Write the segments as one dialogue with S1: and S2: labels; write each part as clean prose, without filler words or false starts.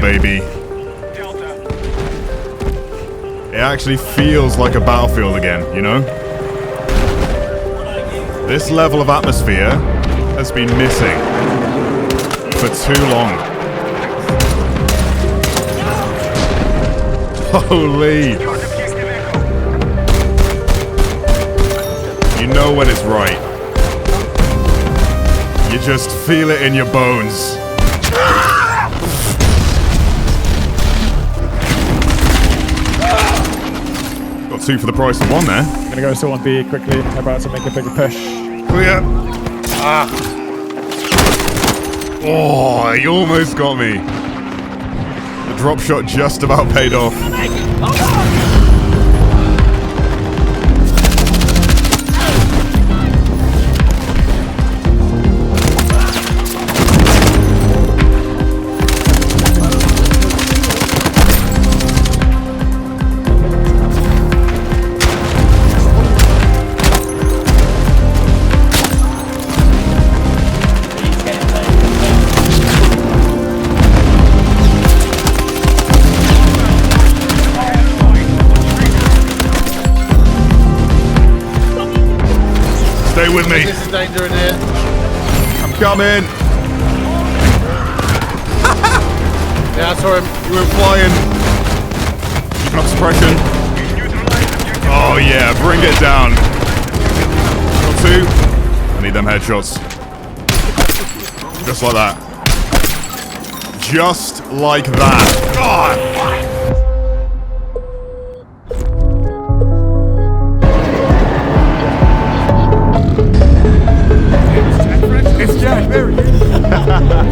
S1: Battlefield, baby. It actually feels like a Battlefield again, you know? This level of atmosphere has been missing for too long. Holy! You know when it's right. You just feel it in your bones. Got 2 for the price of 1 there.
S2: I'm gonna go still on B quickly. I'm about to make a bigger push.
S1: Clear. Ah. Oh, he almost got me. The drop shot just about paid off. Stay with me.
S3: This is danger in here.
S1: I'm coming.
S3: Yeah, I saw him.
S1: You were flying. Keeping up suppression. Oh yeah, bring it down. Got 2. I need them headshots. Just like that. Just like that. God. It's Jack, there he is.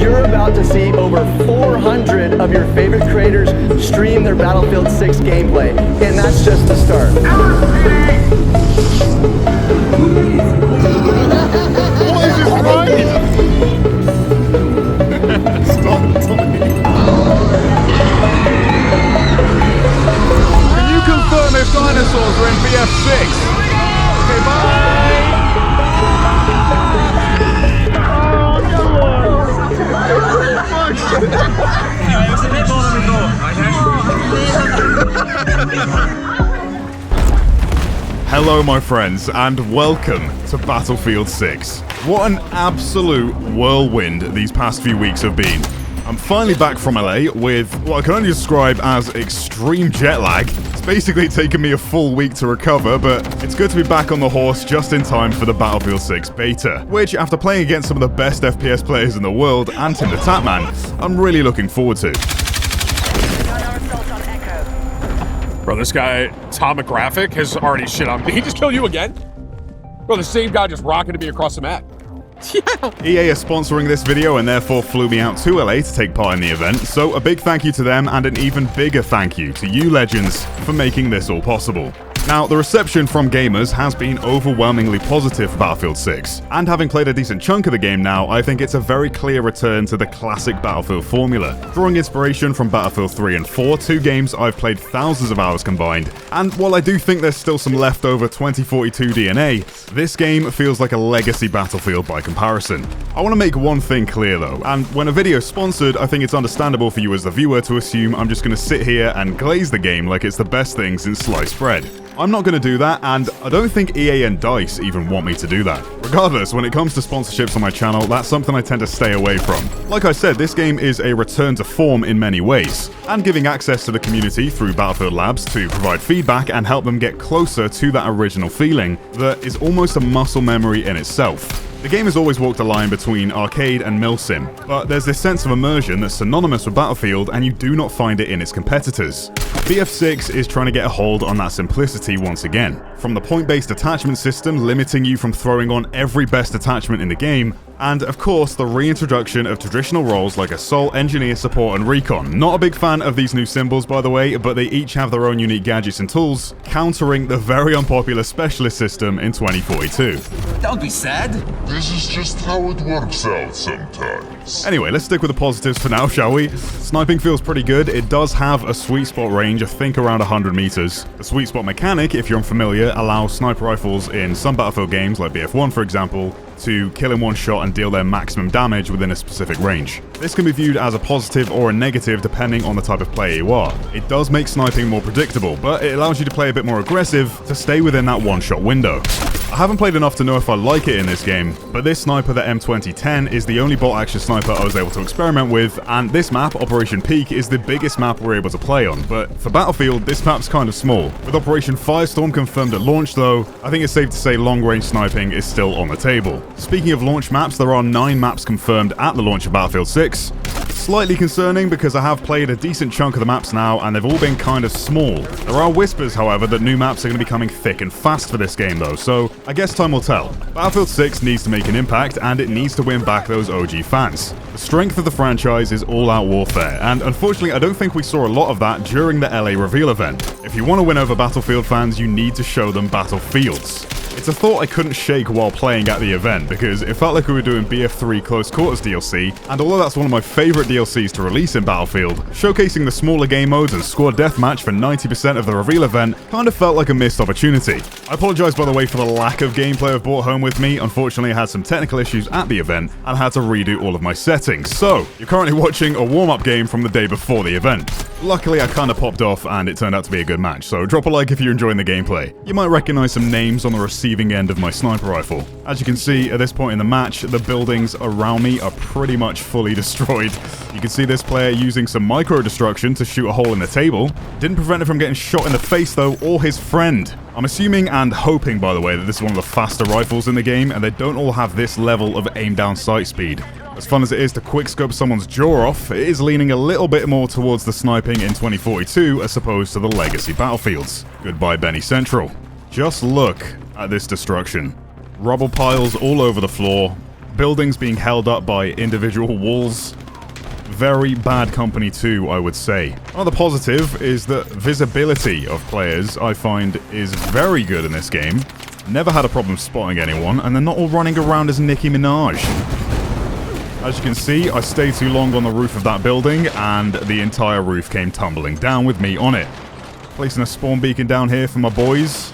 S4: You're about to see over 400 of your favorite creators stream their Battlefield 6 gameplay, and that's just the start.
S1: What is this ride? Stop talking. Can you confirm if dinosaurs are in BF6? Okay, bye!
S5: It was a bit more than we thought.
S1: Hello my friends and welcome to Battlefield 6. What an absolute whirlwind these past few weeks have been. I'm finally back from LA with what I can only describe as extreme jet lag. It's basically taken me a full week to recover, but it's good to be back on the horse just in time for the Battlefield 6 beta, which after playing against some of the best FPS players in the world and Tim the Tatman, I'm really looking forward to.
S6: Bro, this guy, Tomographic, has already shit on me. He just killed you again? Bro, the same guy just rocketed me across the map. Yeah.
S1: EA is sponsoring this video and therefore flew me out to LA to take part in the event, so a big thank you to them and an even bigger thank you to you legends for making this all possible. Now, the reception from gamers has been overwhelmingly positive for Battlefield 6, and having played a decent chunk of the game now, I think it's a very clear return to the classic Battlefield formula, drawing inspiration from Battlefield 3 and 4, 2 games I've played thousands of hours combined, and while I do think there's still some leftover 2042 DNA, this game feels like a legacy Battlefield by comparison. I want to make one thing clear though, and when a video is sponsored, I think it's understandable for you as the viewer to assume I'm just going to sit here and glaze the game like it's the best thing since sliced bread. I'm not going to do that, and I don't think EA and DICE even want me to do that. Regardless, when it comes to sponsorships on my channel, that's something I tend to stay away from. Like I said, this game is a return to form in many ways, and giving access to the community through Battlefield Labs to provide feedback and help them get closer to that original feeling that is almost a muscle memory in itself. The game has always walked a line between arcade and milsim, but there's this sense of immersion that's synonymous with Battlefield and you do not find it in its competitors. BF6 is trying to get a hold on that simplicity once again. From the point-based attachment system limiting you from throwing on every best attachment in the game, and of course the reintroduction of traditional roles like Assault, Engineer, Support and Recon. Not a big fan of these new symbols by the way, but they each have their own unique gadgets and tools, countering the very unpopular Specialist system in 2042.
S5: Don't be sad.
S7: This is just how it works out sometimes.
S1: Anyway, let's stick with the positives for now, shall we? Sniping feels pretty good. It does have a sweet spot range, I think around 100 meters. The sweet spot mechanic, if you're unfamiliar, allows sniper rifles in some Battlefield games, like BF1 for example, to kill in one shot and deal their maximum damage within a specific range. This can be viewed as a positive or a negative depending on the type of player you are. It does make sniping more predictable, but it allows you to play a bit more aggressive to stay within that one-shot window. I haven't played enough to know if I like it in this game, but this sniper, the M2010, is the only bolt-action sniper I was able to experiment with, and this map, Operation Peak, is the biggest map we're able to play on, but for Battlefield, this map's kind of small. With Operation Firestorm confirmed at launch though, I think it's safe to say long-range sniping is still on the table. Speaking of launch maps, there are 9 maps confirmed at the launch of Battlefield 6. Slightly concerning because I have played a decent chunk of the maps now and they've all been kind of small. There are whispers, however, that new maps are going to be coming thick and fast for this game though, so I guess time will tell. Battlefield 6 needs to make an impact and it needs to win back those OG fans. The strength of the franchise is all-out warfare, and unfortunately I don't think we saw a lot of that during the LA reveal event. If you want to win over Battlefield fans, you need to show them battlefields. It's a thought I couldn't shake while playing at the event, because it felt like we were doing BF3 Close Quarters DLC, and although that's one of my favourite DLCs to release in Battlefield, showcasing the smaller game modes and squad deathmatch for 90% of the reveal event kind of felt like a missed opportunity. I apologise by the way for the lack of gameplay I've brought home with me. Unfortunately I had some technical issues at the event and had to redo all of my settings, so you're currently watching a warm-up game from the day before the event. Luckily I kind of popped off and it turned out to be a good match, so drop a like if you're enjoying the gameplay. You might recognise some names on the receiving end of my sniper rifle. As you can see, at this point in the match, the buildings around me are pretty much fully destroyed. You can see this player using some micro-destruction to shoot a hole in the table. Didn't prevent him from getting shot in the face though, or his friend. I'm assuming and hoping, by the way, that this is one of the faster rifles in the game, and they don't all have this level of aim-down sight speed. As fun as it is to quickscope someone's jaw off, it is leaning a little bit more towards the sniping in 2042 as opposed to the legacy Battlefields. Goodbye, Benny Central. Just look at this destruction. Rubble piles all over the floor, buildings being held up by individual walls. Very bad company too, I would say. Another positive is that visibility of players, I find, is very good in this game. Never had a problem spotting anyone, and they're not all running around as Nicki Minaj. As you can see, I stayed too long on the roof of that building, and the entire roof came tumbling down with me on it. Placing a spawn beacon down here for my boys.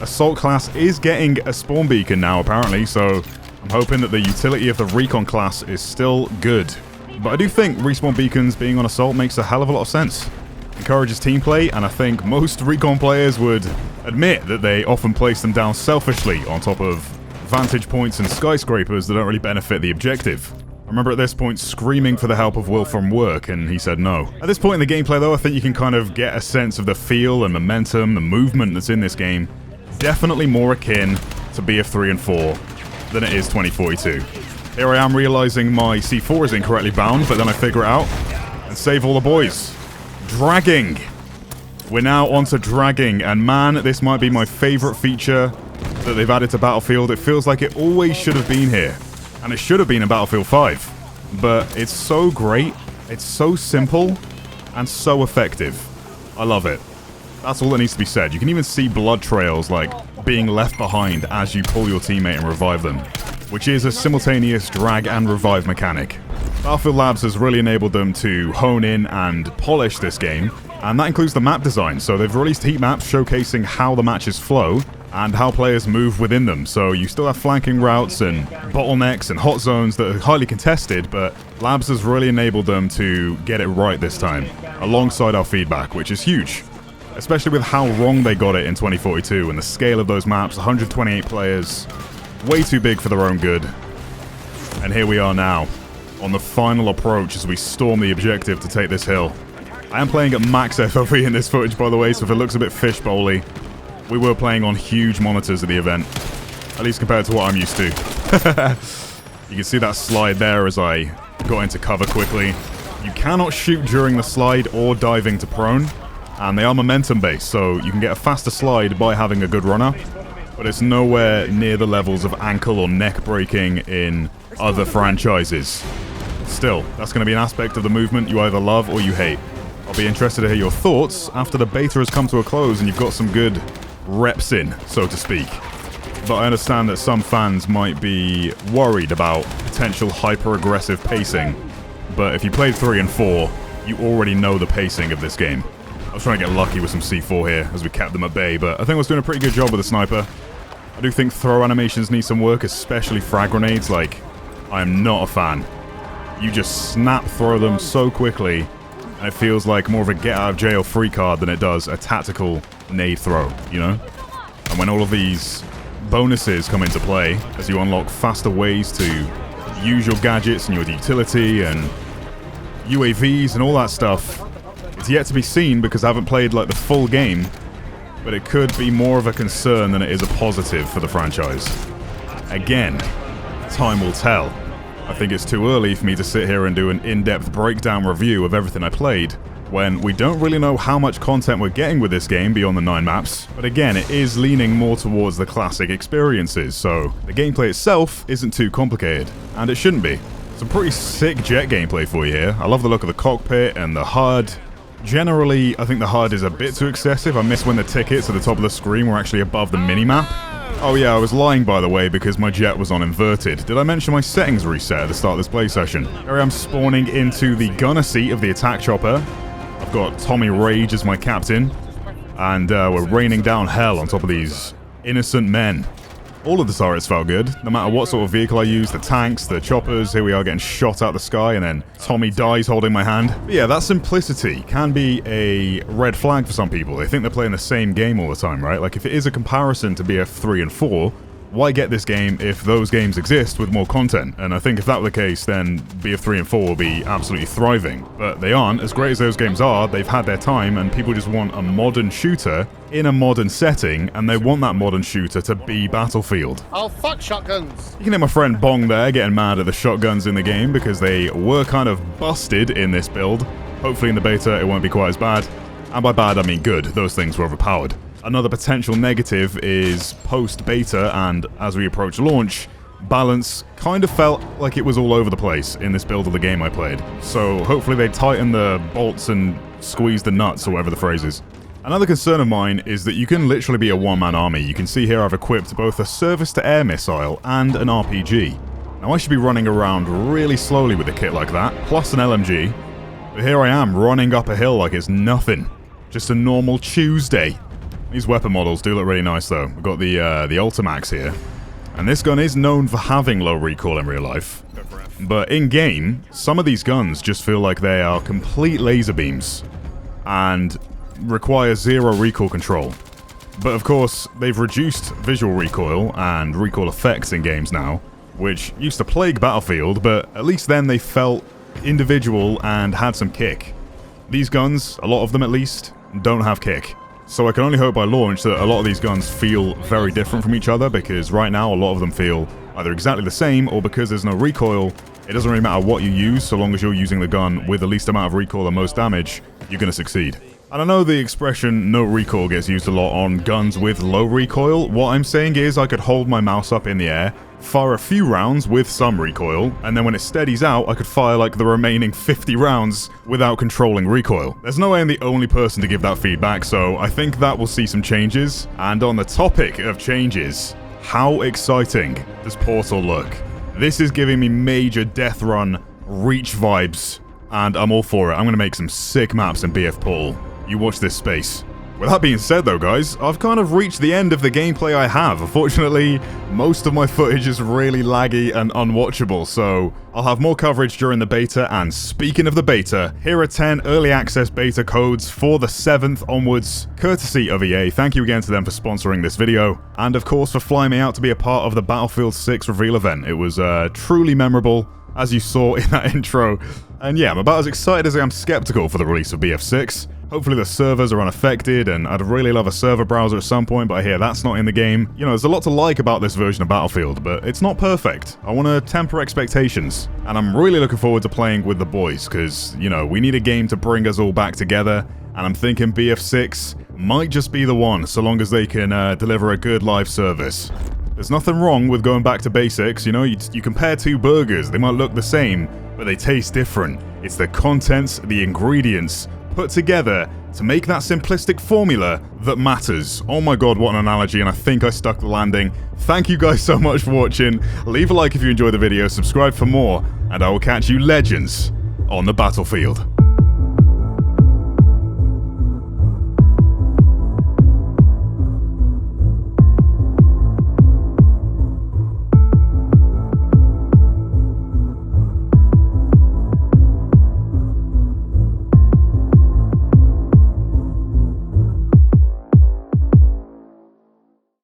S1: Assault class is getting a spawn beacon now, apparently, so I'm hoping that the utility of the recon class is still good. But I do think respawn beacons being on assault makes a hell of a lot of sense. Encourages team play, and I think most recon players would admit that they often place them down selfishly on top of vantage points and skyscrapers that don't really benefit the objective. I remember at this point screaming for the help of Will from work, and he said no. At this point in the gameplay though, I think you can kind of get a sense of the feel and momentum, the movement that's in this game. Definitely more akin to BF3 and 4 than it is 2042. Here I am realizing my C4 is incorrectly bound, but then I figure it out and save all the boys. Dragging. We're now onto dragging, and man, this might be my favorite feature that they've added to Battlefield. It feels like it always should have been here. And it should have been in Battlefield 5. But it's so great, it's so simple, and so effective. I love it. That's all that needs to be said. You can even see blood trails, like, being left behind as you pull your teammate and revive them, which is a simultaneous drag and revive mechanic. Battlefield Labs has really enabled them to hone in and polish this game, and that includes the map design. So they've released heat maps showcasing how the matches flow, and how players move within them. So you still have flanking routes and bottlenecks and hot zones that are highly contested, but Labs has really enabled them to get it right this time, alongside our feedback, which is huge. Especially with how wrong they got it in 2042 and the scale of those maps, 128 players, way too big for their own good. And here we are now, on the final approach as we storm the objective to take this hill. I am playing at max FOV in this footage, by the way, so if it looks a bit fishbowly, we were playing on huge monitors at the event, at least compared to what I'm used to. You can see that slide there as I got into cover quickly. You cannot shoot during the slide or diving to prone, and they are momentum based, so you can get a faster slide by having a good runner, but it's nowhere near the levels of ankle or neck breaking in other franchises. Still, that's going to be an aspect of the movement you either love or you hate. I'll be interested to hear your thoughts after the beta has come to a close and you've got some good reps in, so to speak. but I understand that some fans might be worried about potential hyper-aggressive pacing. But if you played 3 and 4, you already know the pacing of this game. I was trying to get lucky with some C4 here as we kept them at bay, but I think I was doing a pretty good job with the sniper. I do think throw animations need some work, especially frag grenades. Like, I am not a fan. You just snap throw them so quickly, and it feels like more of a get-out-of-jail-free card than it does a tactical nade throw, you know? And when all of these bonuses come into play, as you unlock faster ways to use your gadgets and your utility and UAVs and all that stuff, it's yet to be seen because I haven't played like the full game, but it could be more of a concern than it is a positive for the franchise. Again, time will tell. I think it's too early for me to sit here and do an in-depth breakdown review of everything I played, when we don't really know how much content we're getting with this game beyond the 9 maps. But again, it is leaning more towards the classic experiences, so the gameplay itself isn't too complicated, and it shouldn't be. Some pretty sick jet gameplay for you here. I love the look of the cockpit and the HUD. Generally, I think the HUD is a bit too excessive. I miss when the tickets at the top of the screen were actually above the minimap. Oh yeah, I was lying by the way because my jet was on inverted. Did I mention my settings reset at the start of this play session? Here I am spawning into the gunner seat of the attack chopper. I've got Tommy Rage as my captain, and we're raining down hell on top of these innocent men. All of the turrets felt good, no matter what sort of vehicle I used, the tanks, the choppers, here we are getting shot out the sky, and then Tommy dies holding my hand. But yeah, that simplicity can be a red flag for some people. They think they're playing the same game all the time, right? Like, if it is a comparison to BF3 and 4, why get this game if those games exist with more content? And I think if that were the case, then BF3 and 4 will be absolutely thriving. But they aren't. As great as those games are, they've had their time, and people just want a modern shooter in a modern setting, and they want that modern shooter to be Battlefield.
S3: Oh, fuck shotguns.
S1: You can hear my friend Bong there getting mad at the shotguns in the game because they were kind of busted in this build. Hopefully in the beta it won't be quite as bad. And by bad I mean good, those things were overpowered. Another potential negative is post-beta and as we approach launch, balance kind of felt like it was all over the place in this build of the game I played. So hopefully they tighten the bolts and squeeze the nuts, or whatever the phrase is. Another concern of mine is that you can literally be a one-man army. You can see here I've equipped both a surface-to-air missile and an RPG. Now I should be running around really slowly with a kit like that, plus an LMG. But here I am running up a hill like it's nothing. Just a normal Tuesday. These weapon models do look really nice though. We've got the Ultimax here. And this gun is known for having low recoil in real life. But in-game, some of these guns just feel like they are complete laser beams. And require zero recoil control. But of course, they've reduced visual recoil and recoil effects in games now, which used to plague Battlefield, but at least then they felt individual and had some kick. These guns, a lot of them at least, don't have kick. So I can only hope by launch that a lot of these guns feel very different from each other, because right now a lot of them feel either exactly the same, or because there's no recoil, it doesn't really matter what you use, so long as you're using the gun with the least amount of recoil and most damage, you're going to succeed. And I know the expression no recoil gets used a lot on guns with low recoil. What I'm saying is I could hold my mouse up in the air, fire a few rounds with some recoil, and then when it steadies out, I could fire like the remaining 50 rounds without controlling recoil. There's no way I'm the only person to give that feedback, so I think that will see some changes. And on the topic of changes, how exciting does Portal look? This is giving me major Death Run Reach vibes, and I'm all for it. I'm going to make some sick maps in BF Portal. You watch this space. With that being said though guys, I've kind of reached the end of the gameplay I have. Unfortunately, most of my footage is really laggy and unwatchable, so I'll have more coverage during the beta. And speaking of the beta, here are 10 early access beta codes for the 7th onwards, courtesy of EA. Thank you again to them for sponsoring this video, and of course for flying me out to be a part of the Battlefield 6 reveal event. It was truly memorable, as you saw in that intro. And yeah, I'm about as excited as I am skeptical for the release of BF6. Hopefully the servers are unaffected, and I'd really love a server browser at some point, but I hear that's not in the game. You know, there's a lot to like about this version of Battlefield, but it's not perfect. I want to temper expectations, and I'm really looking forward to playing with the boys, because, you know, we need a game to bring us all back together, and I'm thinking BF6 might just be the one, so long as they can deliver a good live service. There's nothing wrong with going back to basics, you know, you compare two burgers, they might look the same, but they taste different. It's the contents, the ingredients, put together to make that simplistic formula that matters. Oh my god, what an analogy, and I think I stuck the landing. Thank you guys so much for watching. Leave a like if you enjoyed the video, subscribe for more, and I will catch you legends on the battlefield.